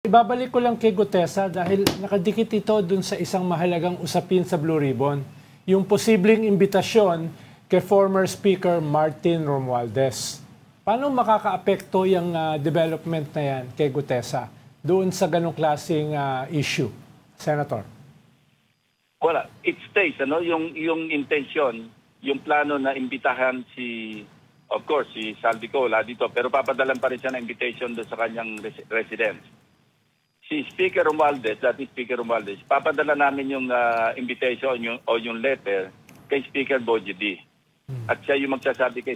Ibabalik ko lang kay Gutesa dahil nakadikit ito dun sa isang mahalagang usapin sa Blue Ribbon, yung posibleng imbitasyon kay former Speaker Martin Romualdez. Paano makakaapekto yung development na yan kay Gutesa doon sa ganong klaseng issue, Senator? Wala, it stays, yung intention, yung plano na imbitahan of course, si Saldico wala dito, pero papadalan pa rin siya ng invitation doon sa kanyang residence. Si Speaker Romualdez, dati Speaker Romualdez, papadala namin yung invitation o yung letter kay Speaker Bogie D. At siya yung magsasabi kay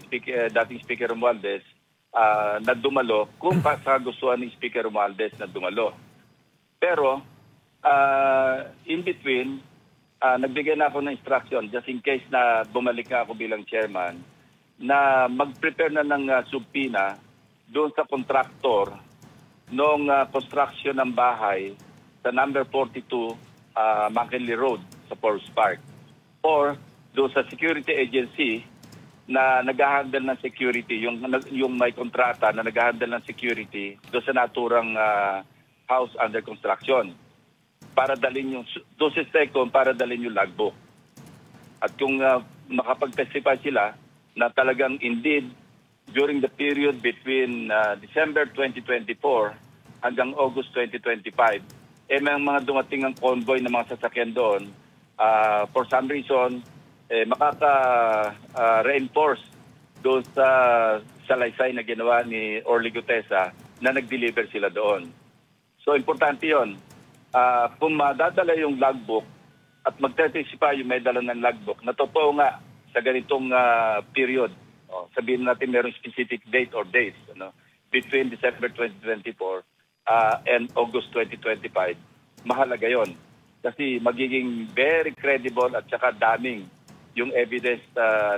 dating Speaker Romualdez na dumalo kung kagustuhan ni Speaker Romualdez na dumalo. Pero, in between, nagbigay na ako ng instruction just in case na bumalik na ako bilang chairman na mag-prepare na ng subpoena doon sa contractor noong construction ng bahay sa number 42 McKinley Road sa Forest Park or doon sa security agency na nag-handle ng security, yung may kontrata na nag-handle ng security doon sa naturang house under construction para dalhin yung doon sa STECOM para dalhin yung logbook. At kung makapag-testify sila na talagang indeed during the period between December 2024 hanggang August 2025, may mga dumating ang convoy ng mga sasakyan doon. For some reason, makaka-reinforce doon sa salaysay na ginawa ni Orly Gutesa na nag-deliver sila doon. So, importante yun. Kung madadala yung logbook at magtestify yung may dala ng logbook, na totoo nga sa ganitong period, sabihin natin merong specific date or dates between December 2024 and August 2025, mahalaga yon. Kasi magiging very credible at saka daming yung evidence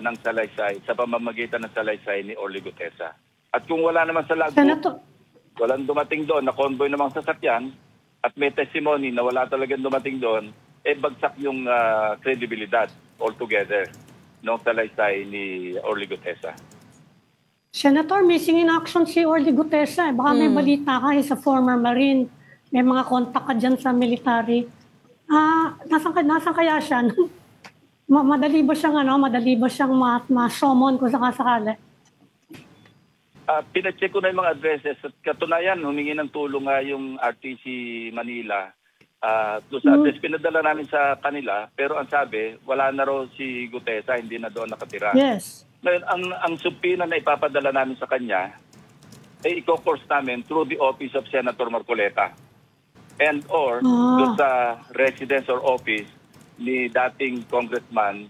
ng salaysay sa pamamagitan ng salaysay ni Orly Gutesa. At kung wala naman sa logbook, walang dumating doon na convoy ng mga sasakyan at may testimony na wala talagang dumating doon, bagsak yung credibilidad altogether ng salaysay ni Orly Gutesa. Senator, missing in action si Orly Gutesa. Baka may balita ka sa former Marine. May mga kontak ka dyan sa military. Nasaan kaya siya? Madali ba siyang ma-summon kung sakasakali? Pinacheck ko na yung mga addresses. At katunayan, humingi ng tulong nga yung RTC Manila. Doon sa address, pinadala namin sa kanila. Pero ang sabi, wala na raw si Gutesa, hindi na doon nakatira. Yes. Ngayon, ang subpoena na ipapadala namin sa kanya, i-course namin through the office of Senator Marcoleta and or doon sa residence or office ni dating Congressman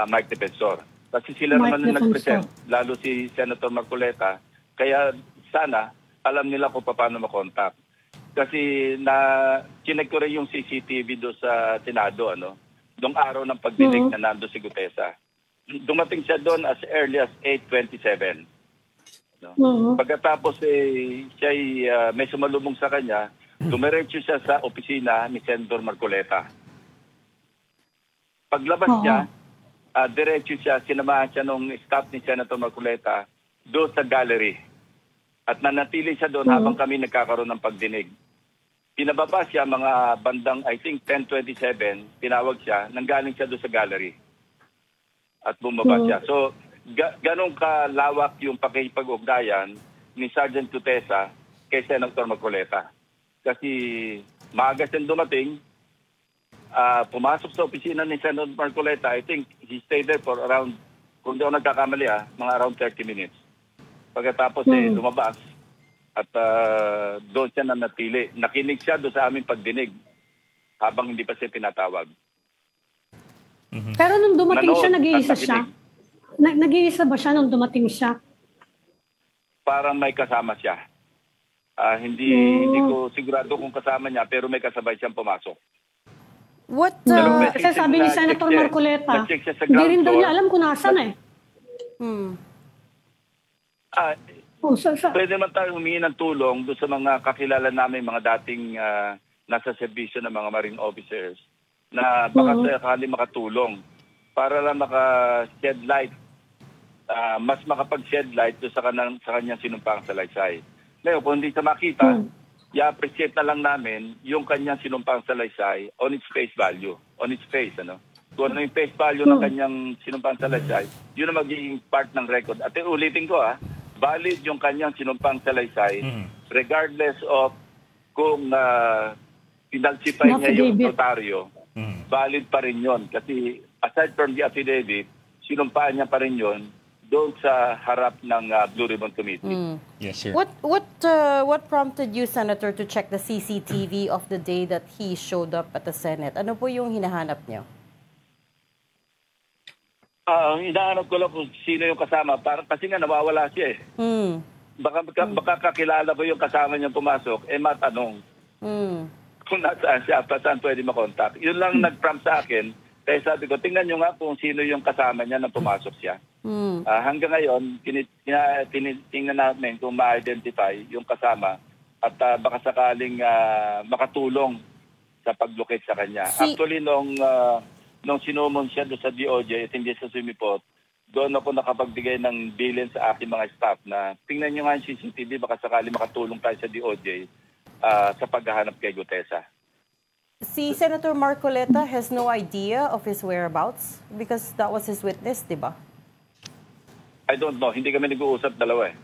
Mike Defensor. Kasi sila naman ang nag-present, lalo si Senator Marcoleta. Kaya sana alam nila kung paano makontak. Kasi chinek ko rin yung CCTV doon sa Senado, noong araw ng pagdinig na nando si Gutesa. Dumating siya doon as early as 8:27. Pagkatapos siya may sumalubong sa kanya, dumiretso siya sa opisina ni Senator Marcoleta. Paglabas niya, diretso siya, sinamahan siya nung staff ni Senator Marcoleta doon sa gallery. At nanatili siya doon habang kami nagkakaroon ng pagdinig. Pinababa siya mga bandang, I think, 10:27, tinawag siya, nanggaling siya doon sa gallery. At bumaba siya. So, ganun kalawak yung pakikipag-ugnayan ni Sergeant Gutesa kay Senator Marcoleta. Kasi maaga siyang dumating, pumasok sa opisina ni Senator Marcoleta, I think he stayed there for around, kung di ako nagkakamali mga around 30 minutes. Pagkatapos lumabas at doon siya nanatili. Nakinig siya doon sa aming pagdinig habang hindi pa siya tinatawag. Pero nung dumating siya, nag-iisa siya? Nag-iisa ba siya nung dumating siya? Parang may kasama siya. Hindi ko sigurado kung kasama niya, pero may kasabay siyang pumasok. Kasi sabi ni Senator Marcoleta, hindi rin daw niya alam kung nasan Pwede naman tayo humingi ng tulong doon sa mga kakilala namin, mga dating nasa serbisyo ng mga Marine officers na baka sakali makatulong para lang maka-shed light, mas makapag-shed light doon sa kanyang sinumpang salaysay. Ngayon, kung hindi sa makita, i-appreciate na lang namin yung kanyang sinumpang salaysay on its face value, on its face, ano. Kung ano yung face value ng kanyang sinumpang salaysay, yun ang magiging part ng record. At ulitin ko, valid yung kanyang sinumpang salaysay regardless of kung pinalsify niya yung notaryo, valid pa rin yun. Kasi aside from the affidavit, sinumpaan niya pa rin yun doon sa harap ng Blue Ribbon Committee. Yes, sir. What prompted you, Senator, to check the CCTV of the day that he showed up at the Senate? Ano po yung hinahanap niyo? Hinahanap ko lang kung sino yung kasama. Kasi nga nawawala siya eh. Baka kakilala ko yung kasama niya pumasok, matanong kung nasaan siya, saan pwede makontak. Yun lang nag-prompt sa akin. Kaya sabi ko, tingnan nyo nga kung sino yung kasama niya nang pumasok siya. Hanggang ngayon, tinitingnan namin kung ma-identify yung kasama at baka sakaling makatulong sa pag-locate sa kanya. Actually, nung sinumon siya doon sa DOJ at hindi sa Sumipot, doon ako nakapagbigay ng bilin sa aking mga staff na tingnan nyo nga yung CCTV, baka sakaling makatulong tayo sa DOJ sa paghahanap kay Gutesa. Si Senator Marcoleta has no idea of his whereabouts because that was his witness, di ba? I don't know. Hindi kami nag-uusap dalawa eh.